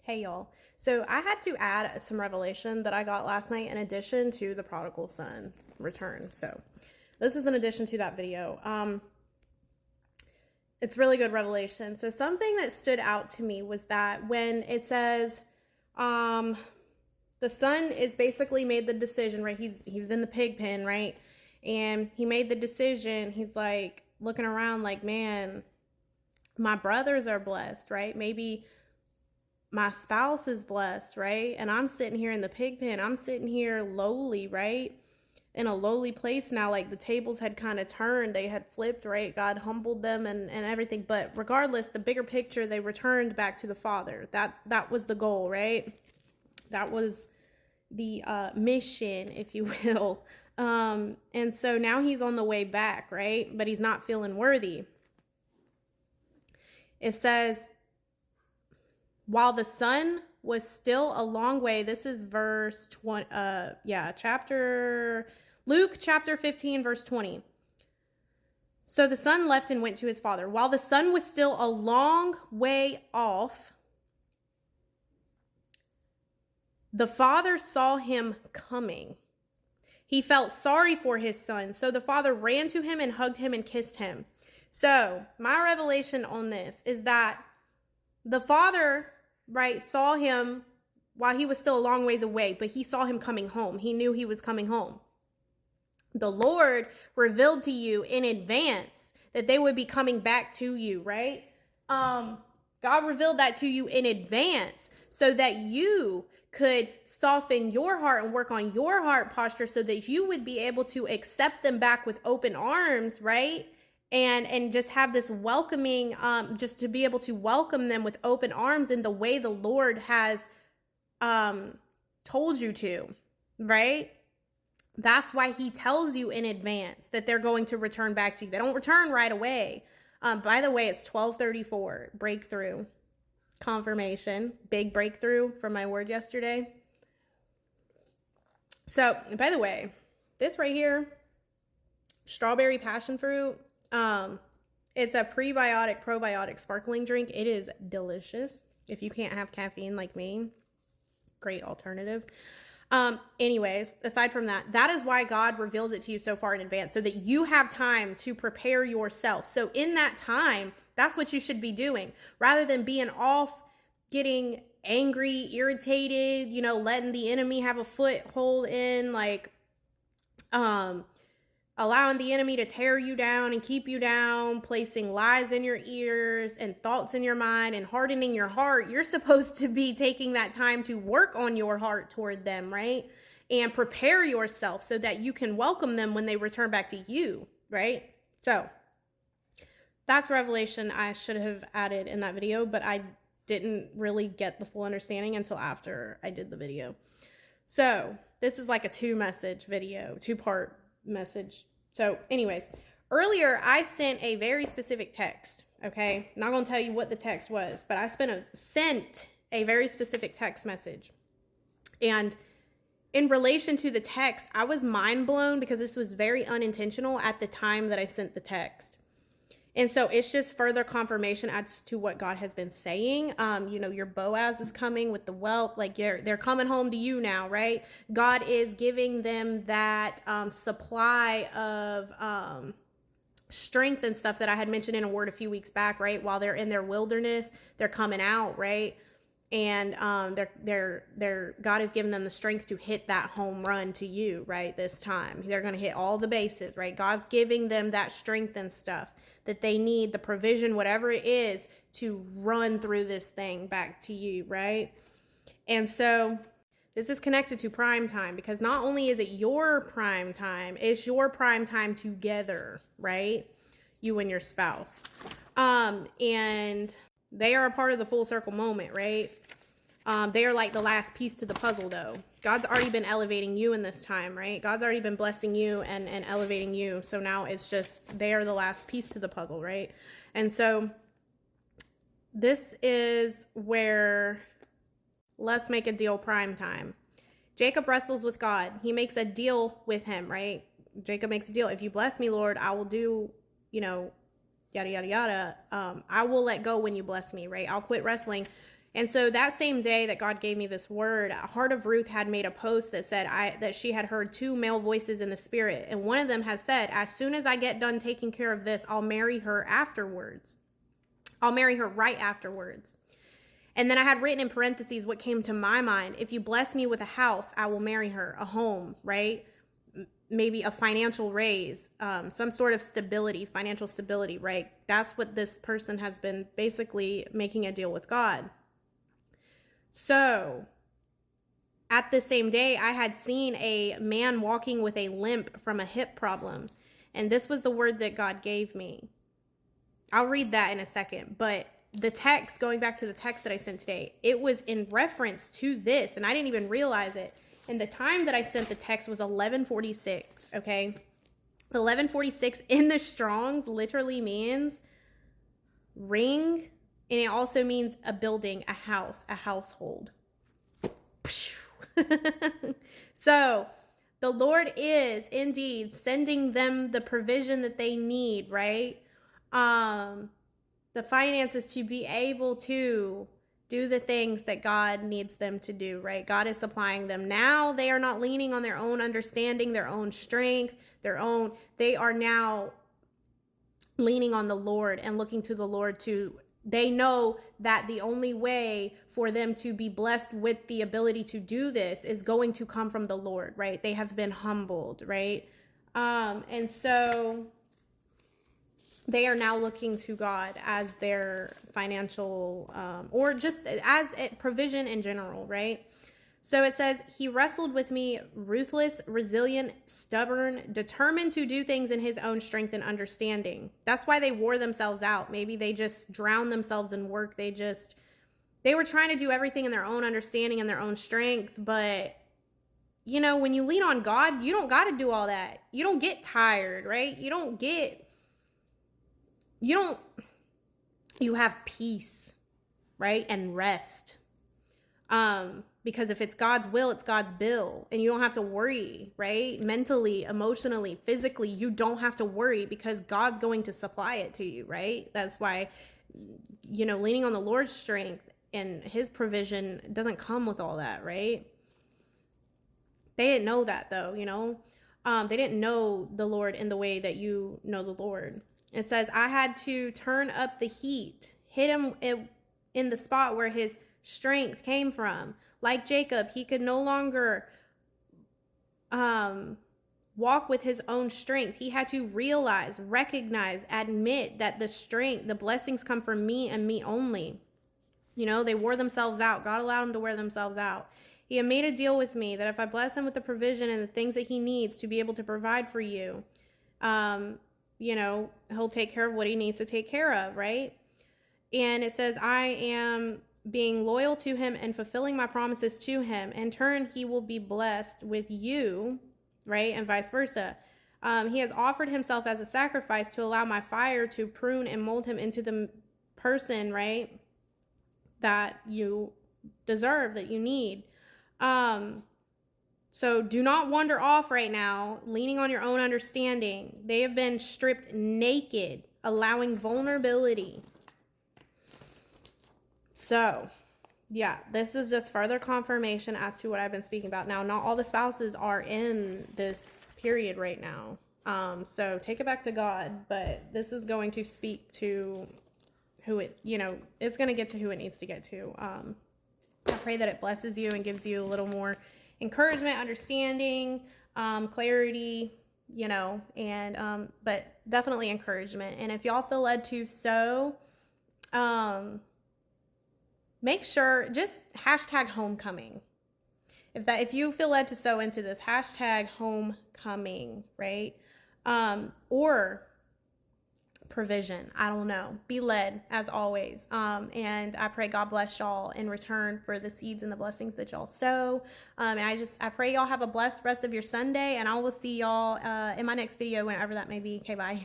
Hey y'all. So I had to add some revelation that I got last night in addition to the prodigal son return. So this is in addition to that video. It's really good revelation. So something that stood out to me was that when it says the son is basically made the decision, right? He was in the pig pen, right? And he made the decision. He's like looking around like, man, my brothers are blessed, right? Maybe my spouse is blessed, right? And I'm sitting here in the pig pen. I'm sitting here lowly, right? In a lowly place now, like the tables had kind of turned. They had flipped, right? God humbled them and everything. But regardless, the bigger picture, they returned back to the Father. That was the goal, right? That was the mission, if you will. And so now he's on the way back, right? But he's not feeling worthy. It says, while the son was still a long way, this is verse 20, Luke chapter 15, verse 20. So the son left and went to his father. While the son was still a long way off, the father saw him coming. He felt sorry for his son. So the father ran to him and hugged him and kissed him. So my revelation on this is that the father, right, saw him while he was still a long ways away, but he saw him coming home. He knew he was coming home. The Lord revealed to you in advance that they would be coming back to you, right? God revealed that to you in advance so that you could soften your heart and work on your heart posture so that you would be able to accept them back with open arms, right? And just have this welcoming, just to be able to welcome them with open arms in the way the Lord has told you to, right? That's why he tells you in advance that they're going to return back to you. They don't return right away. By the way, it's 12:34, breakthrough, confirmation, big breakthrough from my word yesterday. So, by the way, this right here, strawberry passion fruit, it's a prebiotic, probiotic sparkling drink. It is delicious. If you can't have caffeine like me, great alternative. Anyways, aside from that, that is why God reveals it to you so far in advance, so that you have time to prepare yourself. So in that time, that's what you should be doing, rather than being off, getting angry, irritated, letting the enemy have a foothold in, like, allowing the enemy to tear you down and keep you down, placing lies in your ears and thoughts in your mind and hardening your heart. You're supposed to be taking that time to work on your heart toward them, right? And prepare yourself so that you can welcome them when they return back to you, right? So that's revelation I should have added in that video, but I didn't really get the full understanding until after I did the video. So this is like a two-part message. So anyways, earlier I sent a very specific text, okay? Not going to tell you what the text was, but I sent a very specific text message. And in relation to the text, I was mind blown because this was very unintentional at the time that I sent the text. And so it's just further confirmation as to what God has been saying. Your Boaz is coming with the wealth. Like they're coming home to you now, right? God is giving them that supply of strength and stuff that I had mentioned in a word a few weeks back, right? While they're in their wilderness, they're coming out, right? And God is giving them the strength to hit that home run to you, right? This time they're going to hit all the bases, right? God's giving them that strength and stuff that they need, the provision, whatever it is, to run through this thing back to you, right? And so this is connected to prime time, because not only is it your prime time, it's your prime time together, right? You and your spouse. And they are a part of the full circle moment, right? They are like the last piece to the puzzle, though. God's already been elevating you in this time, right? God's already been blessing you and elevating you. So now it's just, they are the last piece to the puzzle, right? And so this is where let's make a deal prime time. Jacob wrestles with God. He makes a deal with him, right? Jacob makes a deal. If you bless me, Lord, I will do, yada, yada, yada. I will let go when you bless me, right? I'll quit wrestling. And so that same day that God gave me this word, Heart of Ruth had made a post that said that she had heard 2 male voices in the spirit. And one of them has said, as soon as I get done taking care of this, I'll marry her afterwards. I'll marry her right afterwards. And then I had written in parentheses what came to my mind. If you bless me with a house, I will marry her, a home, right? Maybe a financial raise, some sort of stability, financial stability, right? That's what this person has been basically making a deal with God. So at the same day, I had seen a man walking with a limp from a hip problem. And this was the word that God gave me. I'll read that in a second. But the text, going back to the text that I sent today, it was in reference to this. And I didn't even realize it. And the time that I sent the text was 11:46, okay? 11:46 in the Strong's literally means ring, and it also means a building, a house, a household. So the Lord is indeed sending them the provision that they need, right? The finances to be able to do the things that God needs them to do, right? God is supplying them. Now they are not leaning on their own understanding, their own strength, they are now leaning on the Lord and looking to the Lord they know that the only way for them to be blessed with the ability to do this is going to come from the Lord, right? They have been humbled, right? And so they are now looking to God as their financial, or just as a provision in general, right? So it says, he wrestled with me, ruthless, resilient, stubborn, determined to do things in his own strength and understanding. That's why they wore themselves out. Maybe they just drowned themselves in work. They were trying to do everything in their own understanding and their own strength. But, you know, when you lean on God, you don't got to do all that. You don't get tired, right? You have peace, right? And rest. Because if it's God's will, it's God's bill, and you don't have to worry, right? Mentally, emotionally, physically, you don't have to worry because God's going to supply it to you, right? That's why, you know, leaning on the Lord's strength and his provision doesn't come with all that, right? They didn't know that though, you know? They didn't know the Lord in the way that you know the Lord. It says, I had to turn up the heat, hit him in the spot where his strength came from. Like Jacob, he could no longer walk with his own strength. He had to realize, recognize, admit that the blessings come from me and me only. You know, they wore themselves out. God allowed them to wear themselves out. He had made a deal with me that if I bless him with the provision and the things that he needs to be able to provide for you, you know, he'll take care of what he needs to take care of, right? And it says, I am being loyal to him and fulfilling my promises to him. In turn, he will be blessed with you, right? And vice versa. He has offered himself as a sacrifice to allow my fire to prune and mold him into the person, right, that you deserve, that you need. So do not wander off right now, leaning on your own understanding. They have been stripped naked, allowing vulnerability. So, yeah, this is just further confirmation as to what I've been speaking about. Now, not all the spouses are in this period right now. So take it back to God, but this is going to speak to who it, you know, it's going to get to who it needs to get to. I pray that it blesses you and gives you a little more encouragement, understanding, clarity, you know, and, but definitely encouragement. And if y'all feel led to sow, make sure, just hashtag homecoming. If you feel led to sow into this, hashtag homecoming, right? Or provision. I don't know. Be led as always. And I pray God bless y'all in return for the seeds and the blessings that y'all sow. And I pray y'all have a blessed rest of your Sunday, and I will see y'all in my next video, whenever that may be. Okay, bye.